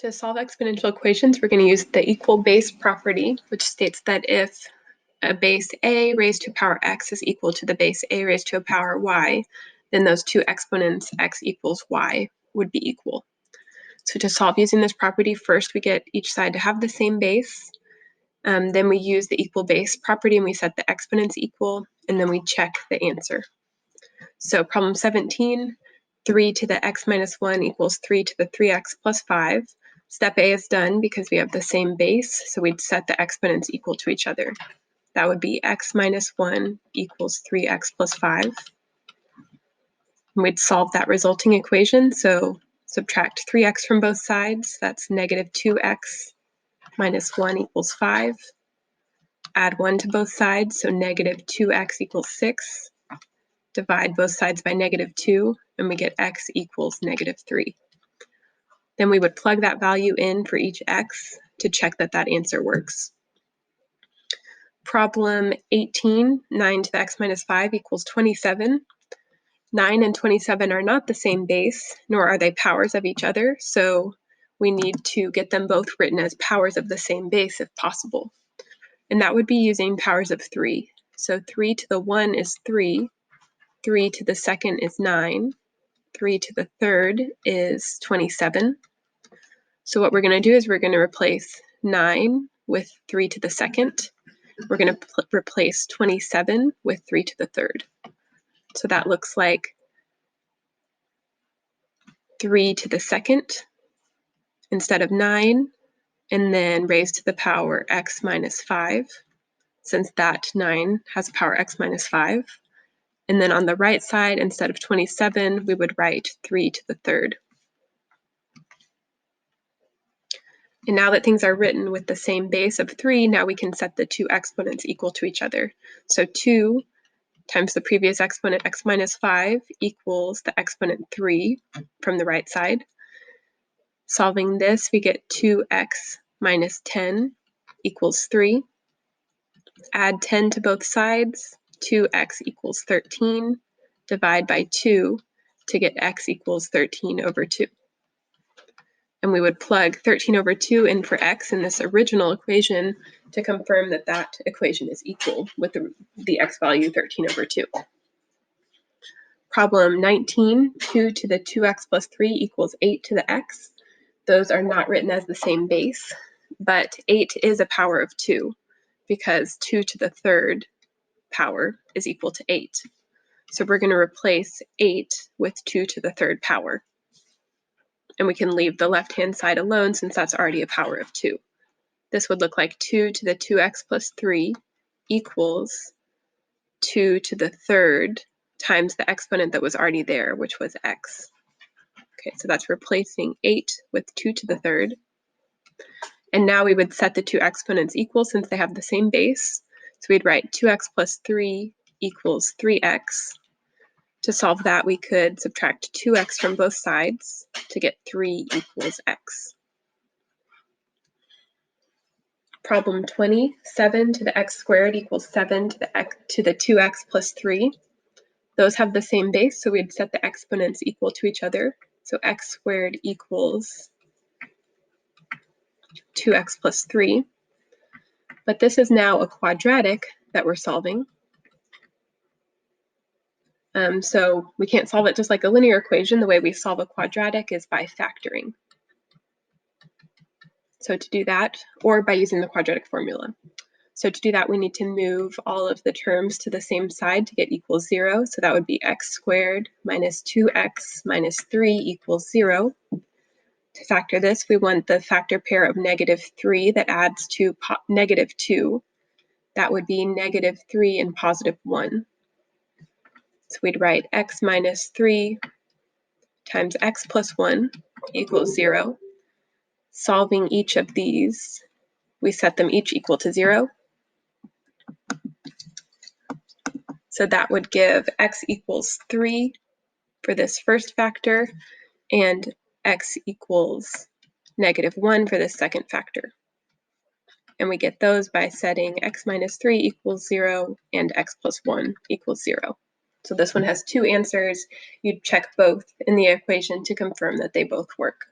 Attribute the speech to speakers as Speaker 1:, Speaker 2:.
Speaker 1: To solve exponential equations, we're going to use the equal base property, which states that if a base a raised to the power x is equal to the base a raised to the power y, then those two exponents x equals y would be equal. So to solve using this property, first we get each side to have the same base. Then we use the equal base property and we set the exponents equal, and then we check the answer. So problem 17, 3 to the x minus 1 equals 3 to the 3x plus 5. Step A is done because we have the same base, so we'd set the exponents equal to each other. That would be x minus 1 equals 3x plus 5. And we'd solve that resulting equation, so subtract 3x from both sides. That's negative 2x minus 1 equals 5. Add 1 to both sides, so negative 2x equals 6. Divide both sides by negative 2, and we get x equals negative 3. Then we would plug that value in for each x to check that that answer works. Problem 18, 9 to the x minus 5 equals 27. 9 and 27 are not the same base, nor are they powers of each other, so we need to get them both written as powers of the same base if possible. And that would be using powers of 3. So 3 to the 1 is 3, 3 to the second is 9, 3 to the third is 27. So what we're going to do is we're going to replace 9 with 3 to the second. We're going to replace 27 with 3 to the third. So that looks like 3 to the second instead of 9, and then raised to the power x minus 5, since that 9 has a power x minus 5. And then on the right side, instead of 27, we would write 3 to the third. And now that things are written with the same base of 3, now we can set the two exponents equal to each other. So 2 times the previous exponent, x minus 5, equals the exponent 3 from the right side. Solving this, we get 2x minus 10 equals 3. Add 10 to both sides, 2x equals 13. Divide by 2 to get x equals 13 over 2. And we would plug 13 over 2 in for x in this original equation to confirm that that equation is equal with the x value 13 over 2. Problem 19, 2 to the 2x plus 3 equals 8 to the x. Those are not written as the same base, but 8 is a power of 2 because 2 to the third power is equal to 8. So we're going to replace 8 with 2 to the third power. And we can leave the left-hand side alone since that's already a power of 2. This would look like 2 to the 2x plus 3 equals 2 to the third times the exponent that was already there, which was x. Okay, so that's replacing 8 with 2 to the third. And now we would set the two exponents equal since they have the same base. So we'd write 2x plus 3 equals 3x. To solve that, we could subtract 2x from both sides to get 3 equals x. Problem 20, 7 to the x squared equals 7 to the 2x plus 3. Those have the same base, so we'd set the exponents equal to each other. So x squared equals 2x plus 3. But this is now a quadratic that we're solving. So we can't solve it just like a linear equation. The way we solve a quadratic is by factoring. So to do that, or by using the quadratic formula. So to do that, we need to move all of the terms to the same side to get equals 0. So that would be x squared minus 2x minus 3 equals 0. To factor this, we want the factor pair of negative 3 that adds to negative 2. That would be negative 3 and positive 1. So we'd write x minus 3 times x plus 1 equals 0. Solving each of these, we set them each equal to 0. So that would give x equals 3 for this first factor and x equals negative 1 for this second factor. And we get those by setting x minus 3 equals 0 and x plus 1 equals 0. So this one has two answers. You'd check both in the equation to confirm that they both work.